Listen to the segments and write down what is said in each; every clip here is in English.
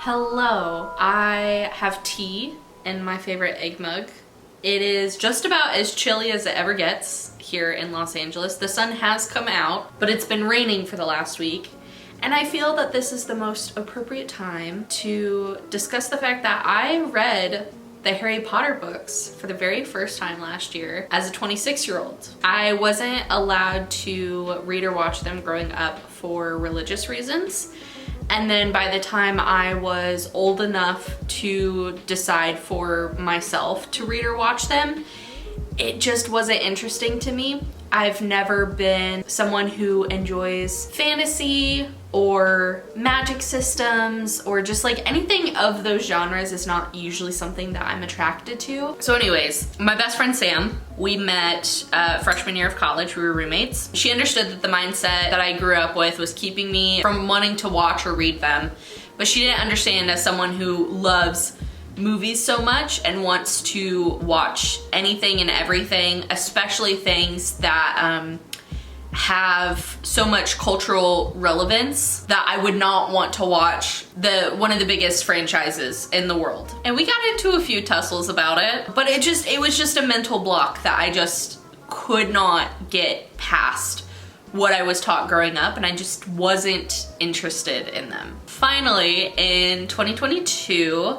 Hello, I have tea in my favorite egg mug. It is just about as chilly as it ever gets here in Los Angeles. The sun has come out, but it's been raining for the last week. And I feel that this is the most appropriate time to discuss the fact that I read the Harry Potter books for the very first time last year as a 26-year-old. I wasn't allowed to read or watch them growing up for religious reasons. And then by the time I was old enough to decide for myself to read or watch them, it just wasn't interesting to me. I've never been someone who enjoys fantasy or magic systems or just like anything of those genres is not usually something that I'm attracted to. So anyways, my best friend Sam, we met freshman year of college. We were roommates. She understood that the mindset that I grew up with was keeping me from wanting to watch or read them, but she didn't understand as someone who loves movies so much and wants to watch anything and everything, especially things that have so much cultural relevance, that I would not want to watch one of the biggest franchises in the world. And we got into a few tussles about it, but it was just a mental block that I just could not get past what I was taught growing up, and I just wasn't interested in them. Finally, in 2022,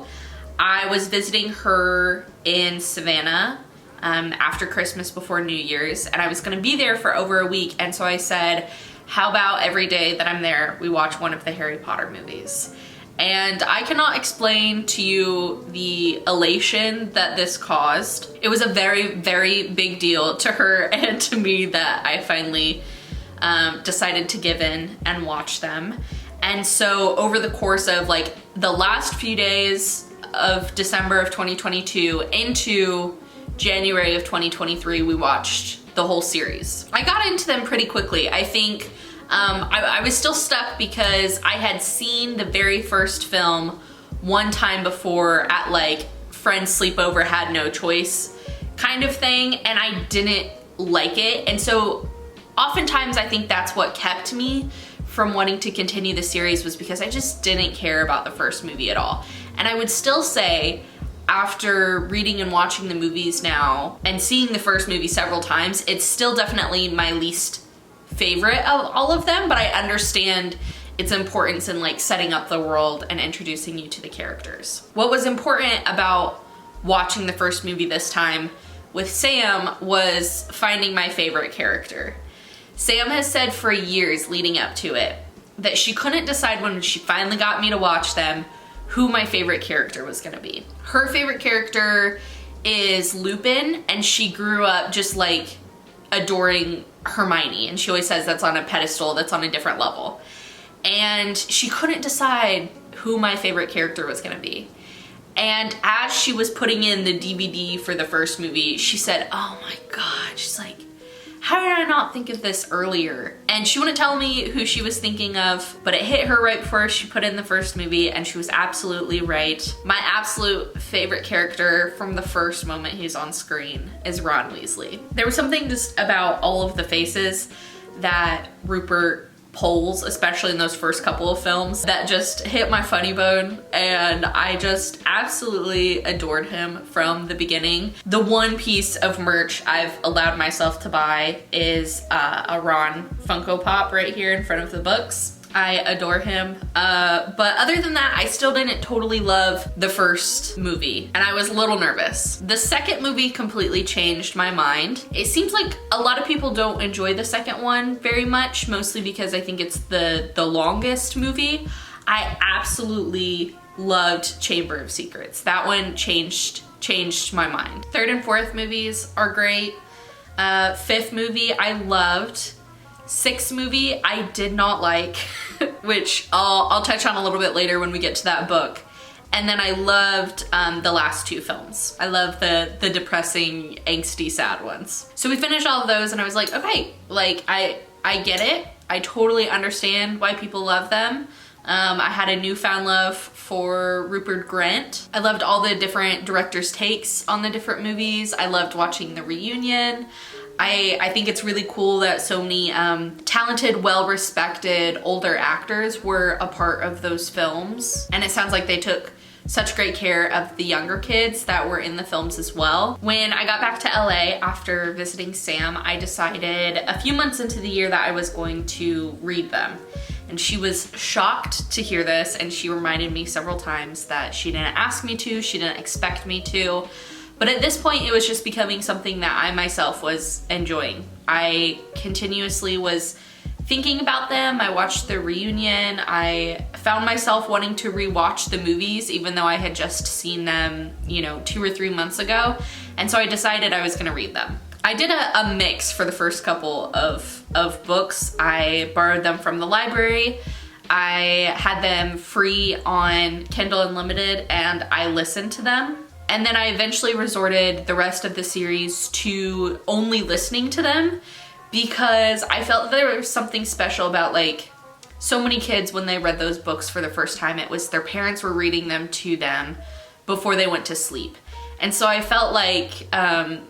I was visiting her in Savannah after Christmas before New Year's, and I was gonna be there for over a week, and so I said, how about every day that I'm there, we watch one of the Harry Potter movies? And I cannot explain to you the elation that this caused. It was a very, very big deal to her and to me that I finally decided to give in and watch them. And so over the course of like the last few days of December of 2022 into January of 2023, we watched the whole series. I got into them pretty quickly. I think I was still stuck because I had seen the very first film one time before at like friend's sleepover, had no choice kind of thing, and I didn't like it. And so oftentimes I think that's what kept me from wanting to continue the series, was because I just didn't care about the first movie at all. And I would still say, after reading and watching the movies now and seeing the first movie several times, it's still definitely my least favorite of all of them, but I understand its importance in like setting up the world and introducing you to the characters. What was important about watching the first movie this time with Sam was finding my favorite character. Sam has said for years leading up to it that she couldn't decide when she finally got me to watch them who my favorite character was gonna be. Her favorite character is Lupin, and she grew up just like adoring Hermione, and she always says that's on a pedestal, that's on a different level. And she couldn't decide who my favorite character was gonna be. And as she was putting in the DVD for the first movie, she said, oh my God, she's like, how did I not think of this earlier? And she wouldn't tell me who she was thinking of, but it hit her right before she put in the first movie, and she was absolutely right. My absolute favorite character from the first moment he's on screen is Ron Weasley. There was something just about all of the faces that Rupert pulls, especially in those first couple of films, that just hit my funny bone, and I just absolutely adored him from the beginning. The one piece of merch I've allowed myself to buy is a Ron Funko Pop right here in front of the books. I adore him. But other than that, I still didn't totally love the first movie, and I was a little nervous. The second movie completely changed my mind. It seems like a lot of people don't enjoy the second one very much, mostly because I think it's the longest movie. I absolutely loved Chamber of Secrets. That one changed my mind. Third and fourth movies are great. Fifth movie I loved. Sixth movie I did not like, which I'll touch on a little bit later when we get to that book. And then I loved the last two films. I love the depressing, angsty, sad ones. So we finished all of those, and I was like, okay, like I get it. I totally understand why people love them. I had a newfound love for Rupert Grint. I loved all the different directors' takes on the different movies. I loved watching the reunion. I think it's really cool that so many talented, well-respected older actors were a part of those films. And it sounds like they took such great care of the younger kids that were in the films as well. When I got back to LA after visiting Sam, I decided a few months into the year that I was going to read them. And she was shocked to hear this, and she reminded me several times that she didn't ask me to, she didn't expect me to. But at this point, it was just becoming something that I myself was enjoying. I continuously was thinking about them. I watched the reunion. I found myself wanting to rewatch the movies, even though I had just seen them, you know, 2 or 3 months ago. And so I decided I was gonna read them. I did a mix for the first couple of books. I borrowed them from the library. I had them free on Kindle Unlimited, and I listened to them. And then I eventually resorted the rest of the series to only listening to them, because I felt that there was something special about, like, so many kids when they read those books for the first time, it was their parents were reading them to them before they went to sleep. And so I felt like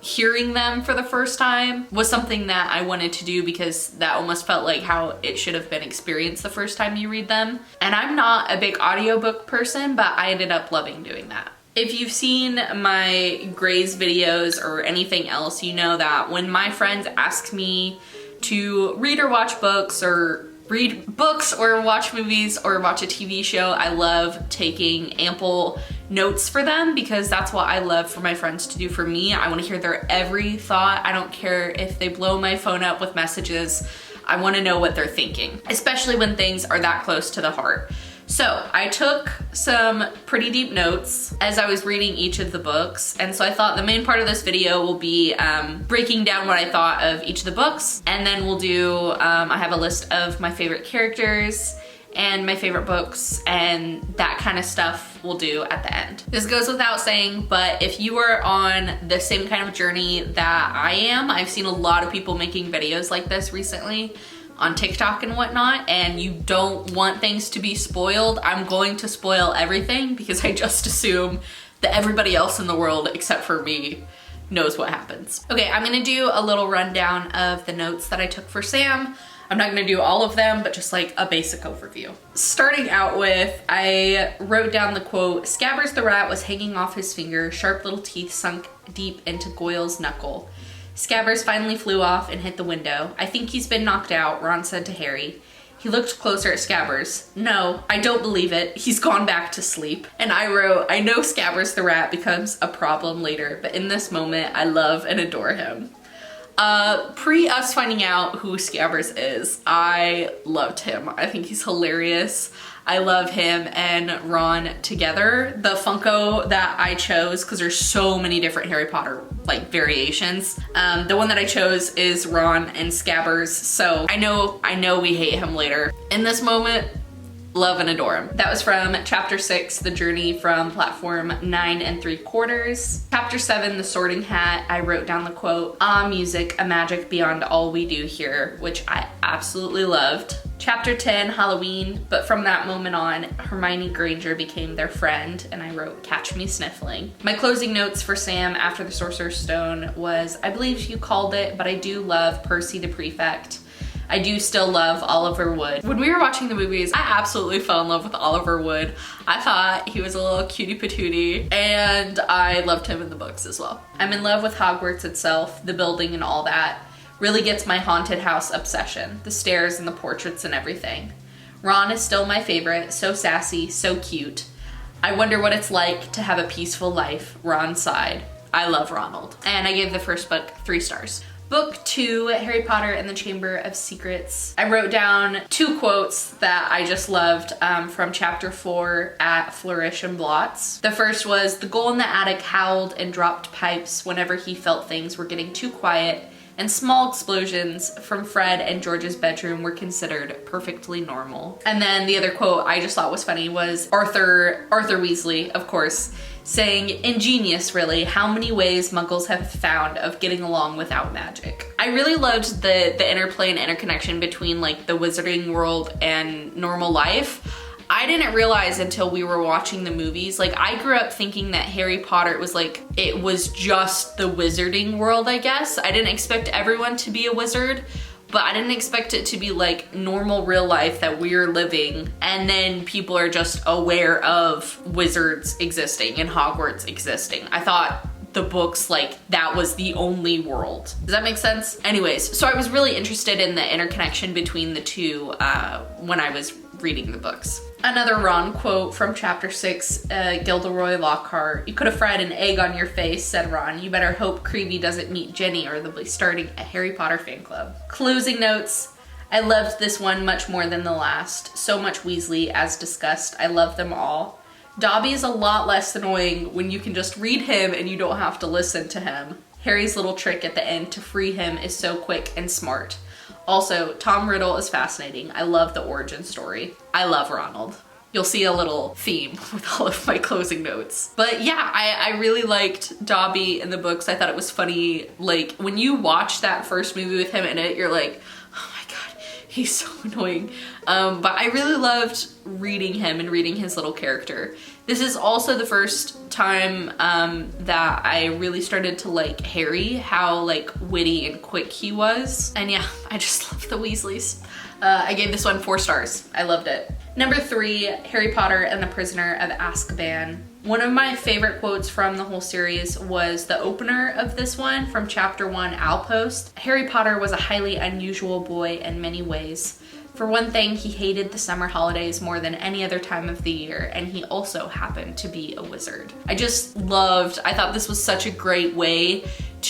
hearing them for the first time was something that I wanted to do, because that almost felt like how it should have been experienced the first time you read them. And I'm not a big audiobook person, but I ended up loving doing that. If you've seen my Grey's videos or anything else, you know that when my friends ask me to read or watch books, or read books or watch movies or watch a TV show, I love taking ample notes for them, because that's what I love for my friends to do for me. I want to hear their every thought. I don't care if they blow my phone up with messages. I want to know what they're thinking, especially when things are that close to the heart. So I took some pretty deep notes as I was reading each of the books, and so I thought the main part of this video will be breaking down what I thought of each of the books, and then we'll do, I have a list of my favorite characters and my favorite books, and that kind of stuff we'll do at the end. This goes without saying, but if you are on the same kind of journey that I am, I've seen a lot of people making videos like this recently on TikTok and whatnot, and you don't want things to be spoiled. I'm going to spoil everything, because I just assume that everybody else in the world except for me knows what happens. Okay, I'm gonna do a little rundown of the notes that I took for Sam. I'm not gonna do all of them, but just like a basic overview. Starting out with, I wrote down the quote, "Scabbers the rat was hanging off his finger, sharp little teeth sunk deep into Goyle's knuckle. Scabbers finally flew off and hit the window. I think he's been knocked out," Ron said to Harry. He looked closer at Scabbers. "No, I don't believe it. He's gone back to sleep." And I wrote, "I know Scabbers the rat becomes a problem later, but in this moment, I love and adore him." Pre us finding out who Scabbers is, I loved him. I think he's hilarious. I love him and Ron together. The Funko that I chose, because there's so many different Harry Potter like variations, the one that I chose is Ron and Scabbers, so I know we hate him later. In this moment, love and adore him. That was from chapter 6, The Journey from Platform 9 3/4. Chapter 7, The Sorting Hat, I wrote down the quote, "Ah, music, a magic beyond all we do here," which I absolutely loved. Chapter 10, Halloween, but from that moment on, Hermione Granger became their friend, and I wrote, "Catch me sniffling." My closing notes for Sam after the Sorcerer's Stone was, I believe you called it, but I do love Percy the Prefect. I do still love Oliver Wood. When we were watching the movies, I absolutely fell in love with Oliver Wood. I thought he was a little cutie patootie, and I loved him in the books as well. I'm in love with Hogwarts itself, the building and all that. Really gets my haunted house obsession, the stairs and the portraits and everything. Ron is still my favorite, so sassy, so cute. I wonder what it's like to have a peaceful life, Ron sighed. I love Ronald. And I gave the first book 3 stars. Book 2, Harry Potter and the Chamber of Secrets. I wrote down 2 quotes that I just loved from chapter 4 at Flourish and Blots. The first was, "The ghoul in the attic howled and dropped pipes whenever he felt things were getting too quiet, and small explosions from Fred and George's bedroom were considered perfectly normal." And then the other quote I just thought was funny was Arthur Weasley, of course, saying, "Ingenious, really, how many ways Muggles have found of getting along without magic." I really loved the interplay and interconnection between like the wizarding world and normal life. I didn't realize until we were watching the movies, like I grew up thinking that Harry Potter was like, it was just the wizarding world, I guess. I didn't expect everyone to be a wizard, but I didn't expect it to be like normal real life that we're living, and then people are just aware of wizards existing and Hogwarts existing. I thought the books, like that was the only world. Does that make sense? Anyways, so I was really interested in the interconnection between the two when I was reading the books. Another Ron quote from chapter 6, Gilderoy Lockhart. "You could have fried an egg on your face," said Ron. "You better hope Creevy doesn't meet Jenny or they'll be starting a Harry Potter fan club." Closing notes. I loved this one much more than the last. So much Weasley, as discussed. I love them all. Dobby is a lot less annoying when you can just read him and you don't have to listen to him. Harry's little trick at the end to free him is so quick and smart. Also, Tom Riddle is fascinating. I love the origin story. I love Ronald. You'll see a little theme with all of my closing notes. But yeah, I really liked Dobby in the books. I thought it was funny. Like when you watch that first movie with him in it, you're like, oh my God, he's so annoying. But I really loved reading him and reading his little character. This is also the first time that I really started to like Harry, how like witty and quick he was. And yeah, I just love the Weasleys. I gave this one 4 stars. I loved it. Number 3, Harry Potter and the Prisoner of Azkaban. One of my favorite quotes from the whole series was the opener of this one from chapter 1, Outpost. "Harry Potter was a highly unusual boy in many ways. For one thing, he hated the summer holidays more than any other time of the year, and he also happened to be a wizard." I thought this was such a great way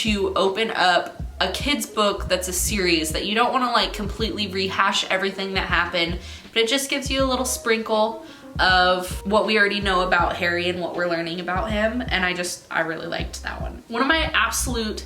to open up a kid's book that's a series that you don't want to like completely rehash everything that happened, but it just gives you a little sprinkle of what we already know about Harry and what we're learning about him, and I really liked that one. One of my absolute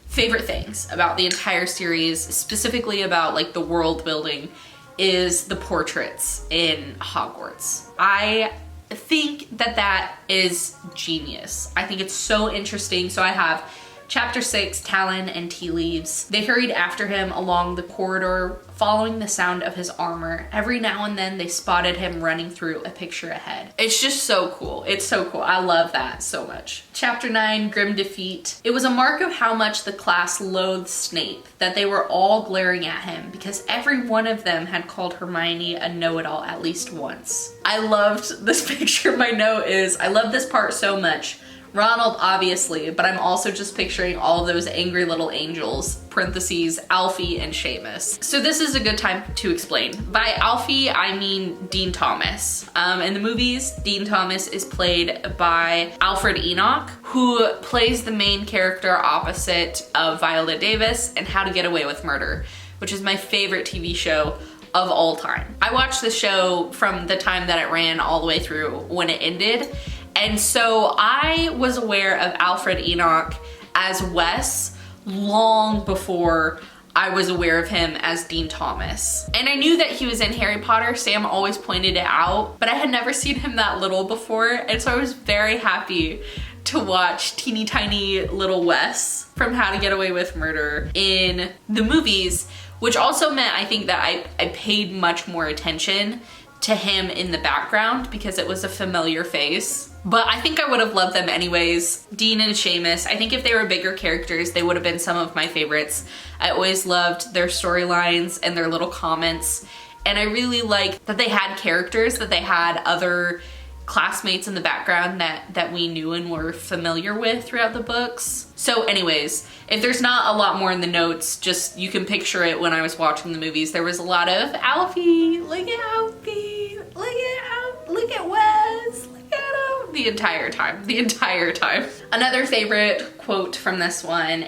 favorite things about the entire series, specifically about like the world building, is the portraits in Hogwarts. I think that is genius. I think it's so interesting. So I have chapter 6, Talon and Tea Leaves. They hurried after him along the corridor, following the sound of his armor. Every now and then they spotted him running through a picture ahead. It's just so cool. It's so cool. I love that so much. Chapter 9, Grim Defeat. It was a mark of how much the class loathed Snape that they were all glaring at him because every one of them had called Hermione a know-it-all at least once. I loved this picture. My note is, I love this part so much. Ronald, obviously, but I'm also just picturing all of those angry little angels, parentheses, Alfie and Seamus. So this is a good time to explain. By Alfie, I mean Dean Thomas. In the movies, Dean Thomas is played by Alfred Enoch, who plays the main character opposite of Viola Davis in How to Get Away with Murder, which is my favorite TV show of all time. I watched the show from the time that it ran all the way through when it ended. And so I was aware of Alfred Enoch as Wes long before I was aware of him as Dean Thomas. And I knew that he was in Harry Potter. Sam always pointed it out, but I had never seen him that little before. And so I was very happy to watch teeny tiny little Wes from How to Get Away with Murder in the movies, which also meant I think that I paid much more attention to him in the background because it was a familiar face. But I think I would have loved them anyways. Dean and Seamus, I think if they were bigger characters, they would have been some of my favorites. I always loved their storylines and their little comments. And I really liked that they had characters, that they had other classmates in the background that we knew and were familiar with throughout the books. So anyways, if there's not a lot more in the notes, just you can picture it when I was watching the movies. There was a lot of Alfie, look at Alfie, look at Wes, look at him, the entire time. Another favorite quote from this one,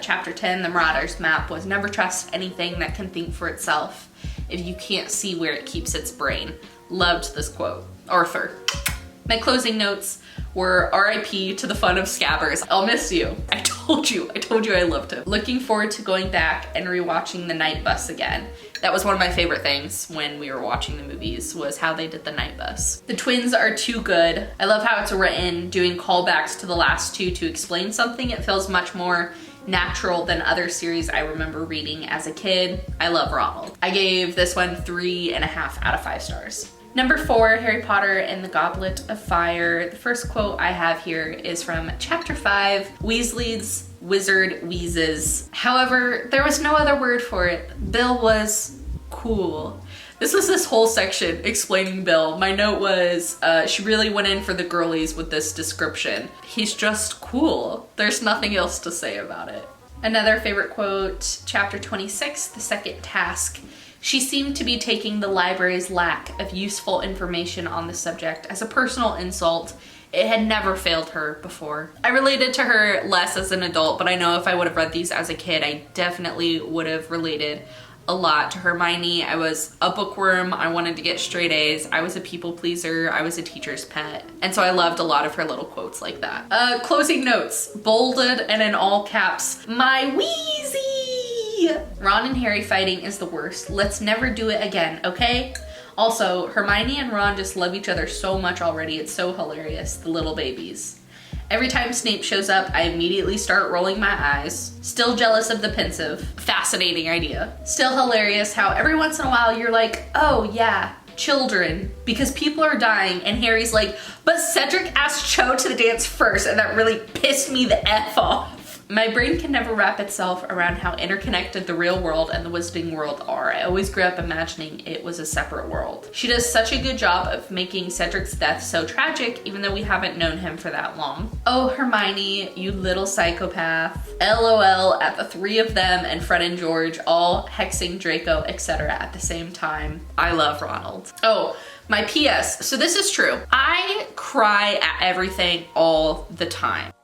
chapter 10, The Marauder's Map, was never trust anything that can think for itself if you can't see where it keeps its brain. Loved this quote. Arthur. My closing notes were RIP to the fun of Scabbers. I'll miss you. I told you I loved him. Looking forward to going back and rewatching the night bus again. That was one of my favorite things when we were watching the movies, was how they did the night bus. The twins are too good. I love how it's written, doing callbacks to the last two to explain something. It feels much more natural than other series I remember reading as a kid. I love Ronald. I gave this one 3.5 out of 5 stars. Number 4, Harry Potter and the Goblet of Fire. The first quote I have here is from chapter 5, Weasley's Wizard Wheezes. However, there was no other word for it. Bill was cool. This was this whole section explaining Bill. My note was, she really went in for the girlies with this description. He's just cool. There's nothing else to say about it. Another favorite quote, chapter 26, The Second Task. She seemed to be taking the library's lack of useful information on the subject as a personal insult. It had never failed her before. I related to her less as an adult, but I know if I would have read these as a kid, I definitely would have related a lot to Hermione. I was a bookworm. I wanted to get straight A's. I was a people pleaser. I was a teacher's pet. And so I loved a lot of her little quotes like that. Closing notes, bolded and in all caps, my Weezy! Ron and Harry fighting is the worst. Let's never do it again, okay? Also, Hermione and Ron just love each other so much already. It's so hilarious, the little babies. Every time Snape shows up, I immediately start rolling my eyes. Still jealous of the pensive. Fascinating idea. Still hilarious how every once in a while you're like, oh yeah, children, because people are dying, and Harry's like, but Cedric asked Cho to dance first, and that really pissed me the F off. My brain can never wrap itself around how interconnected the real world and the wizarding world are. I always grew up imagining it was a separate world. She does such a good job of making Cedric's death so tragic, even though we haven't known him for that long. Oh, Hermione, you little psychopath. LOL at the three of them and Fred and George all hexing Draco, etc. at the same time. I love Ronald. Oh, my PS. So this is true. I cry at everything all the time.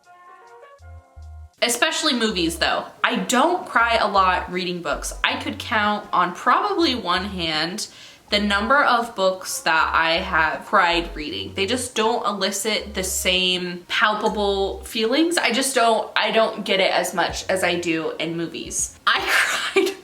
Especially movies though. I don't cry a lot reading books. I could count on probably one hand the number of books that I have cried reading. They just don't elicit the same palpable feelings. I don't get it as much as I do in movies. I cried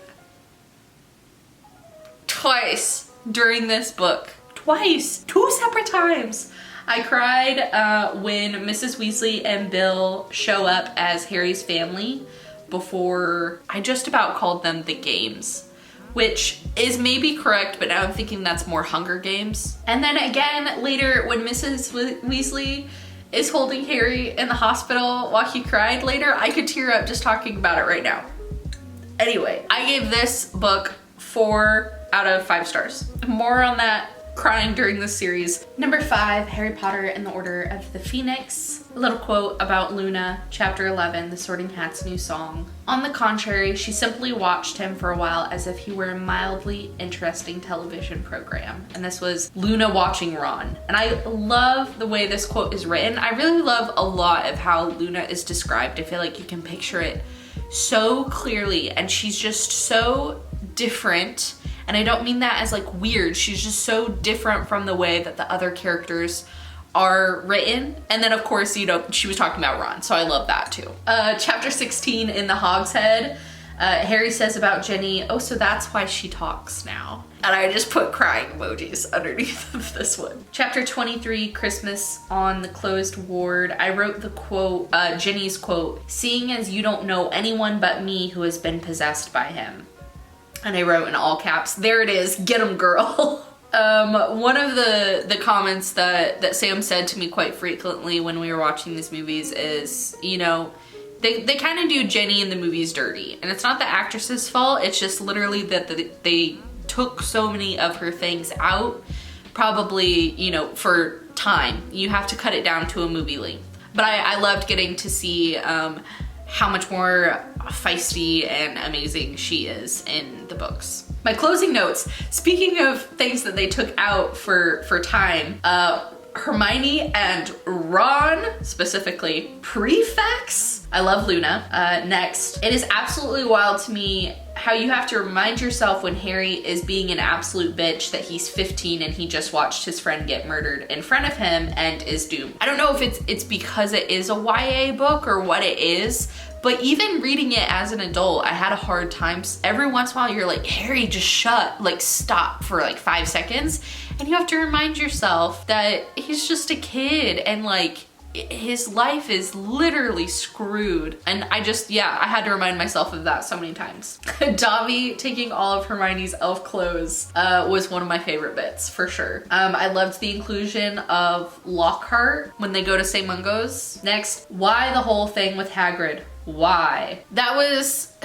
twice during this book. Twice, 2 separate times. I cried when Mrs. Weasley and Bill show up as Harry's family before I just about called them the games, which is maybe correct, but now I'm thinking that's more Hunger Games. And then again later when Mrs. Weasley is holding Harry in the hospital while he cried later, I could tear up just talking about it right now. Anyway, I gave this book 4 out of 5 stars. More on that crying during this series. Number 5, Harry Potter and the Order of the Phoenix. A little quote about Luna, chapter 11, The Sorting Hat's new song. On the contrary, she simply watched him for a while as if he were a mildly interesting television program. And this was Luna watching Ron. And I love the way this quote is written. I really love a lot of how Luna is described. I feel like you can picture it so clearly, and she's just so different. And I don't mean that as like weird. She's just so different from the way that the other characters are written. And then of course, you know, she was talking about Ron, so I love that too. Chapter 16 in the Hogshead, Harry says about Ginny, oh, so that's why she talks now. And I just put crying emojis underneath of this one. Chapter 23, Christmas on the Closed Ward. I wrote the quote, Ginny's quote, seeing as you don't know anyone but me who has been possessed by him. And I wrote in all caps, there it is, get 'em girl. One of the comments that Sam said to me quite frequently when we were watching these movies is, you know, they kind of do Jenny in the movies dirty. And it's not the actress's fault, it's just literally that they took so many of her things out, probably, you know, for time. You have to cut it down to a movie length. But I loved getting to see how much more feisty and amazing she is in the books. My closing notes, speaking of things that they took out for time, Hermione and Ron, specifically prefects. I love Luna. Next, it is absolutely wild to me how you have to remind yourself when Harry is being an absolute bitch that he's 15 and he just watched his friend get murdered in front of him and is doomed. I don't know if it's because it is a YA book or what it is, but even reading it as an adult, I had a hard time. Every once in a while you're like, Harry, just stop for like 5 seconds. And you have to remind yourself that he's just a kid and like, his life is literally screwed. And I had to remind myself of that so many times. Dobby taking all of Hermione's elf clothes was one of my favorite bits, for sure. I loved the inclusion of Lockhart when they go to St. Mungo's. Next, why the whole thing with Hagrid? Why? That was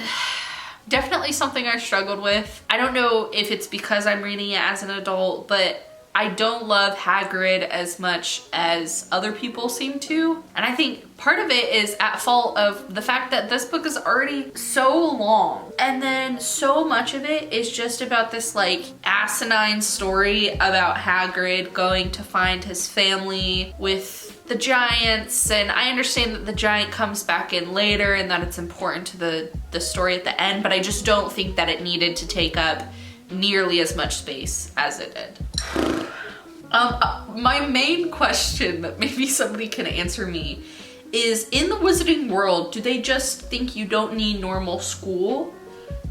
definitely something I struggled with. I don't know if it's because I'm reading it as an adult, but I don't love Hagrid as much as other people seem to. And I think part of it is at fault of the fact that this book is already so long. And then so much of it is just about this like asinine story about Hagrid going to find his family with the giants. And I understand that the giant comes back in later and that it's important to the story at the end, but I just don't think that it needed to take up nearly as much space as it did. My main question that maybe somebody can answer me is, in the wizarding world, do they just think you don't need normal school?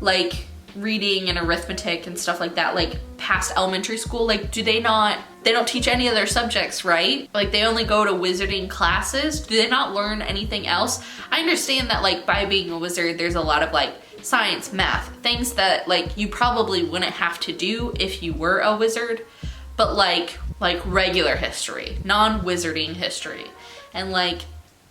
Like reading and arithmetic and stuff like that, like past elementary school? Like, they don't teach any other subjects, right? Like, they only go to wizarding classes. Do they not learn anything else? I understand that like by being a wizard, there's a lot of like science, math, things that like you probably wouldn't have to do if you were a wizard, but like regular history, non-wizarding history, and like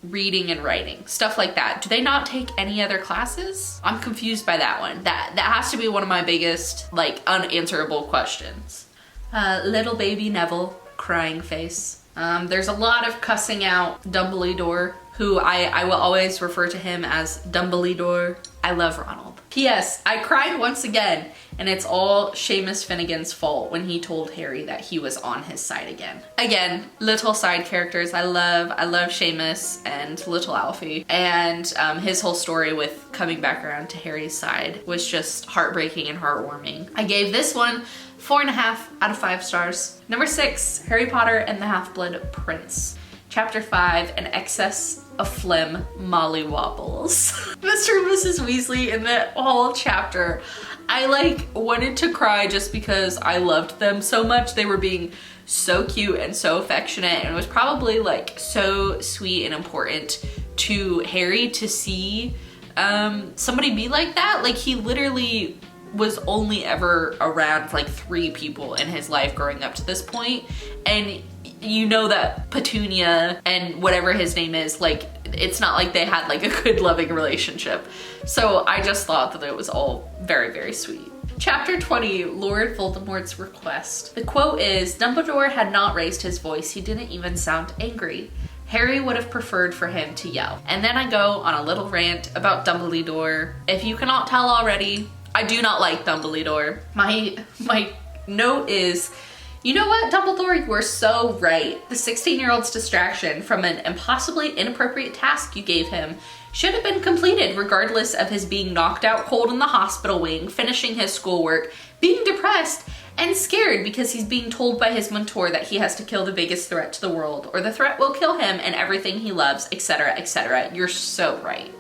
reading and writing, stuff like that. Do they not take any other classes? I'm confused by that one. That has to be one of my biggest like unanswerable questions. Little baby Neville, crying face. There's a lot of cussing out Dumbledore, who I will always refer to him as Dumbledore. I love Ronald. P.S. I cried once again, and it's all Seamus Finnegan's fault when he told Harry that he was on his side again. Again, little side characters. I love Seamus and little Alfie, and his whole story with coming back around to Harry's side was just heartbreaking and heartwarming. I gave this one 4.5 out of 5 stars. Number 6, Harry Potter and the Half-Blood Prince. Chapter 5, An Excess of Phlegm Molly Wobbles. Mr. and Mrs. Weasley in that whole chapter, I like wanted to cry just because I loved them so much. They were being so cute and so affectionate, and it was probably like so sweet and important to Harry to see somebody be like that. Like, he literally was only ever around like 3 people in his life growing up to this point, and you know that Petunia and whatever his name is, like, it's not like they had like a good loving relationship. So I just thought that it was all very, very sweet. Chapter 20, Lord Voldemort's Request. The quote is, Dumbledore had not raised his voice. He didn't even sound angry. Harry would have preferred for him to yell. And then I go on a little rant about Dumbledore. If you cannot tell already, I do not like Dumbledore. My note is, you know what, Dumbledore, you were so right. The 16-year-old's distraction from an impossibly inappropriate task you gave him should have been completed regardless of his being knocked out cold in the hospital wing, finishing his schoolwork, being depressed, and scared because he's being told by his mentor that he has to kill the biggest threat to the world, or the threat will kill him and everything he loves, etc., etc. You're so right.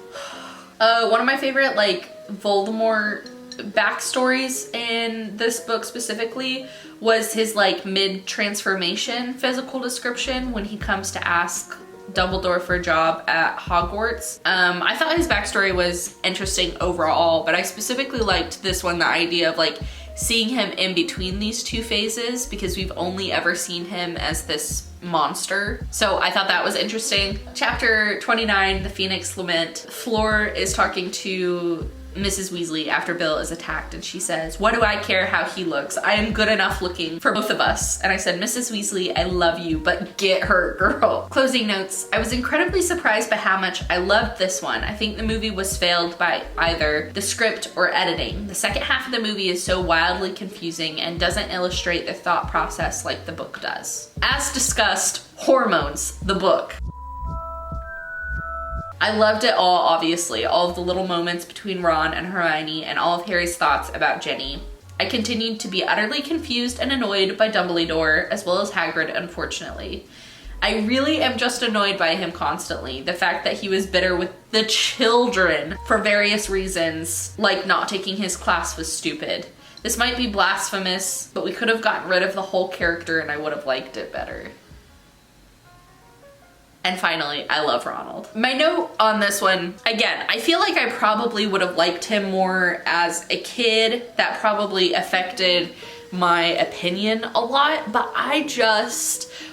One of my favorite, like, Voldemort backstories in this book specifically was his like mid-transformation physical description when he comes to ask Dumbledore for a job at Hogwarts. I thought his backstory was interesting overall, but I specifically liked this one, the idea of like seeing him in between these 2 phases, because we've only ever seen him as this monster. So I thought that was interesting. Chapter 29, The Phoenix Lament. Fleur is talking to Mrs. Weasley after Bill is attacked, and she says, what do I care how he looks? I am good enough looking for both of us. And I said, Mrs. Weasley, I love you, but get her, girl. Closing notes. I was incredibly surprised by how much I loved this one. I think the movie was failed by either the script or editing. The second half of the movie is so wildly confusing and doesn't illustrate the thought process like the book does. As discussed, Hormones, the book. I loved it all, obviously, all of the little moments between Ron and Hermione and all of Harry's thoughts about Ginny. I continued to be utterly confused and annoyed by Dumbledore, as well as Hagrid, unfortunately. I really am just annoyed by him constantly. The fact that he was bitter with the children for various reasons, like not taking his class was stupid. This might be blasphemous, but we could have gotten rid of the whole character and I would have liked it better. And finally, I love Ronald. My note on this one, again, I feel like I probably would have liked him more as a kid. That probably affected my opinion a lot, but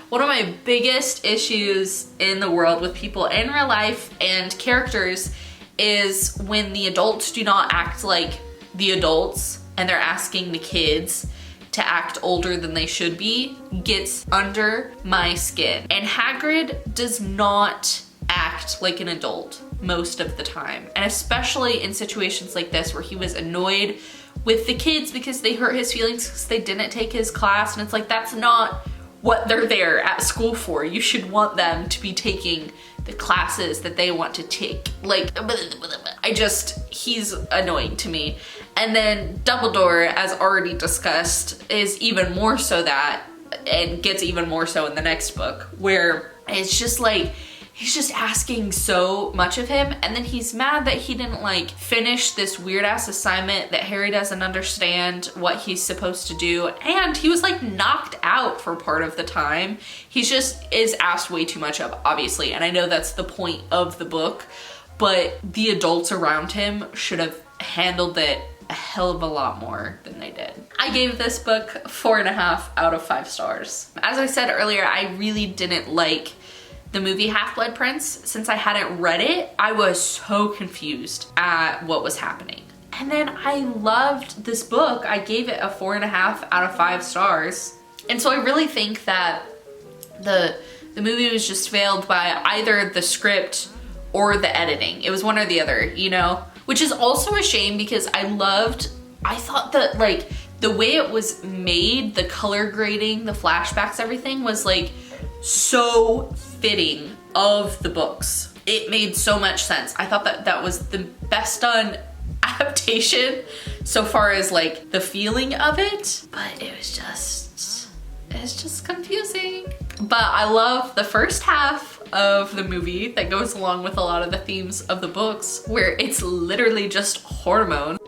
one of my biggest issues in the world with people in real life and characters is when the adults do not act like the adults and they're asking the kids to act older than they should be, gets under my skin. And Hagrid does not act like an adult most of the time. And especially in situations like this where he was annoyed with the kids because they hurt his feelings because they didn't take his class. And it's like, that's not what they're there at school for. You should want them to be taking the classes that they want to take. Like, he's annoying to me. And then Dumbledore, as already discussed, is even more so that, and gets even more so in the next book, where it's just like, he's just asking so much of him, and then he's mad that he didn't like finish this weird ass assignment that Harry doesn't understand what he's supposed to do, and he was like knocked out for part of the time. He just is asked way too much of, obviously, and I know that's the point of the book, but the adults around him should have handled it a hell of a lot more than they did. I gave this book 4.5 out of 5 stars. As I said earlier, I really didn't like the movie Half-Blood Prince. Since I hadn't read it, I was so confused at what was happening. And then I loved this book. I gave it a 4.5 out of 5 stars. And so I really think that the movie was just failed by either the script or the editing. It was one or the other, you know? Which is also a shame because I thought that like the way it was made, the color grading, the flashbacks, everything was like so fitting of the books. It made so much sense. I thought that was the best done adaptation so far as like the feeling of it, but it's just confusing. But I love the first half of the movie that goes along with a lot of the themes of the books, where it's literally just hormones.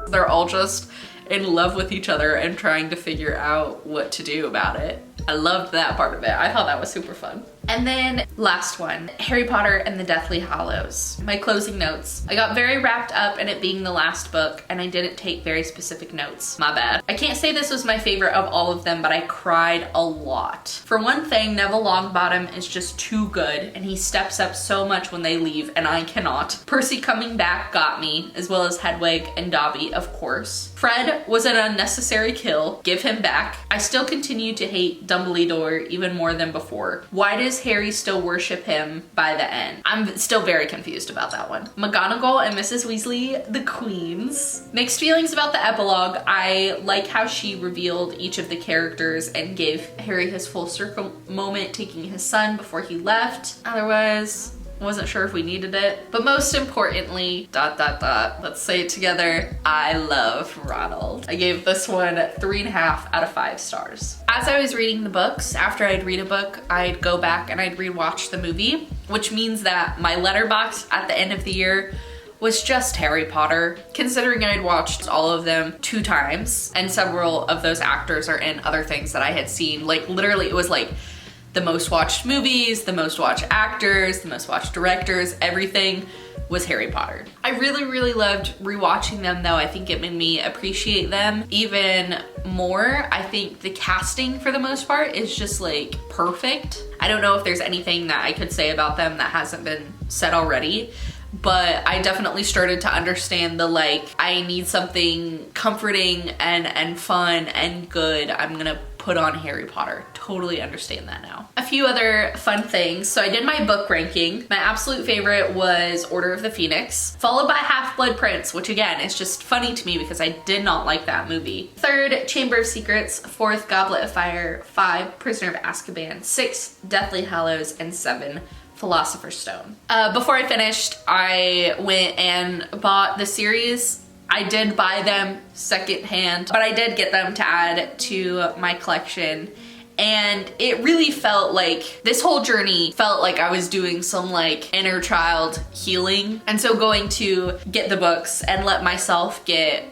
They're all just in love with each other and trying to figure out what to do about it. I loved that part of it. I thought that was super fun. And then last one, Harry Potter and the Deathly Hallows. My closing notes. I got very wrapped up in it being the last book and I didn't take very specific notes. My bad. I can't say this was my favorite of all of them, but I cried a lot. For one thing, Neville Longbottom is just too good and he steps up so much when they leave and I cannot. Percy coming back got me, as well as Hedwig and Dobby, of course. Fred was an unnecessary kill. Give him back. I still continue to hate Dumbledore even more than before. Why does Harry still worship him by the end? I'm still very confused about that one. McGonagall and Mrs. Weasley, the queens. Mixed feelings about the epilogue. I like how she revealed each of the characters and gave Harry his full circle moment taking his son before he left. Otherwise, wasn't sure if we needed it. But most importantly, ... let's say it together, I love Ronald. I gave this one 3.5 out of 5 stars. As I was reading the books, after I'd read a book, I'd go back and I'd rewatch the movie, which means that my letterbox at the end of the year was just Harry Potter, considering I'd watched all of them 2 times, and several of those actors are in other things that I had seen. Like literally, it was like the most watched movies, the most watched actors, the most watched directors, everything was Harry Potter. I really loved rewatching them though. I think it made me appreciate them even more. I think the casting for the most part is just like perfect. I don't know if there's anything that I could say about them that hasn't been said already, but I definitely started to understand the like, I need something comforting and fun and good. I'm gonna put on Harry Potter. Totally understand that now. A few other fun things. So I did my book ranking. My absolute favorite was Order of the Phoenix, followed by Half-Blood Prince, which again is just funny to me because I did not like that movie. 3rd, Chamber of Secrets. 4th, Goblet of Fire. 5, Prisoner of Azkaban. 6, Deathly Hallows. And 7, Philosopher's Stone. Before I finished, I went and bought the series. I did buy them secondhand, but I did get them to add to my collection. And it really felt like, this whole journey felt like I was doing some like inner child healing. And so going to get the books and let myself get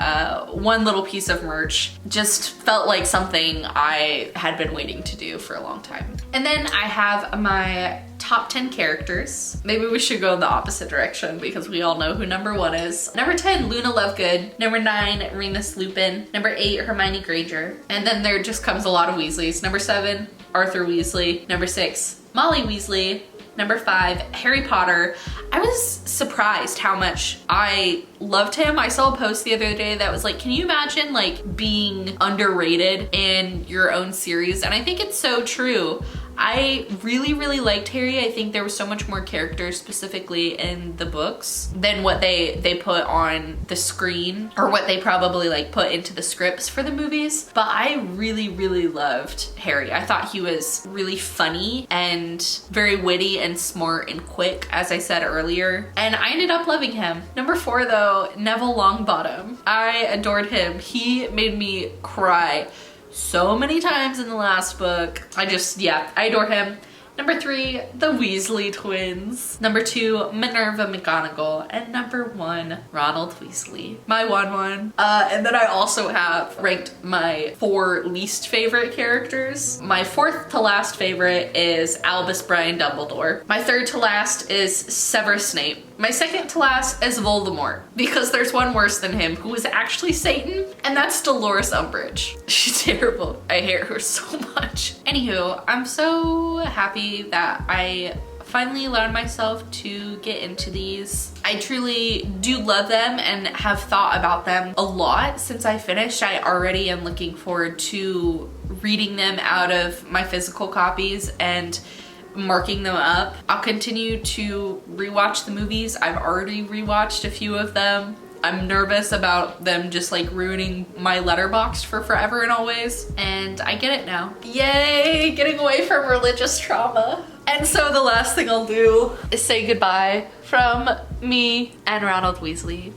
one little piece of merch just felt like something I had been waiting to do for a long time. And then I have my top 10 characters. Maybe we should go in the opposite direction because we all know who number 1 is. Number 10, Luna Lovegood. Number 9, Remus Lupin. Number 8, Hermione Granger. And then there just comes a lot of Weasleys. Number 7, Arthur Weasley. Number 6, Molly Weasley. Number 5, Harry Potter. I was surprised how much I loved him. I saw a post the other day that was like, can you imagine like being underrated in your own series? And I think it's so true. I really liked Harry. I think there was so much more character specifically in the books than what they put on the screen, or what they probably like put into the scripts for the movies. But I really loved Harry. I thought he was really funny and very witty and smart and quick, as I said earlier. And I ended up loving him. Number 4 though, Neville Longbottom. I adored him. He made me cry so many times in the last book. I adore him. Number 3, the Weasley twins. Number 2, Minerva McGonagall. And number 1, Ronald Weasley. My one. And then I also have ranked my 4 least favorite characters. My 4th to last favorite is Albus Brian Dumbledore. My 3rd to last is Severus Snape. My 2nd to last is Voldemort, because there's one worse than him who is actually Satan, and that's Dolores Umbridge. She's terrible. I hate her so much. Anywho, I'm so happy that I finally allowed myself to get into these. I truly do love them and have thought about them a lot since I finished. I already am looking forward to reading them out of my physical copies and marking them up. I'll continue to rewatch the movies. I've already rewatched a few of them. I'm nervous about them just like ruining my Letterboxd for forever and always. And I get it now. Yay, getting away from religious trauma. And so the last thing I'll do is say goodbye from me and Ronald Weasley.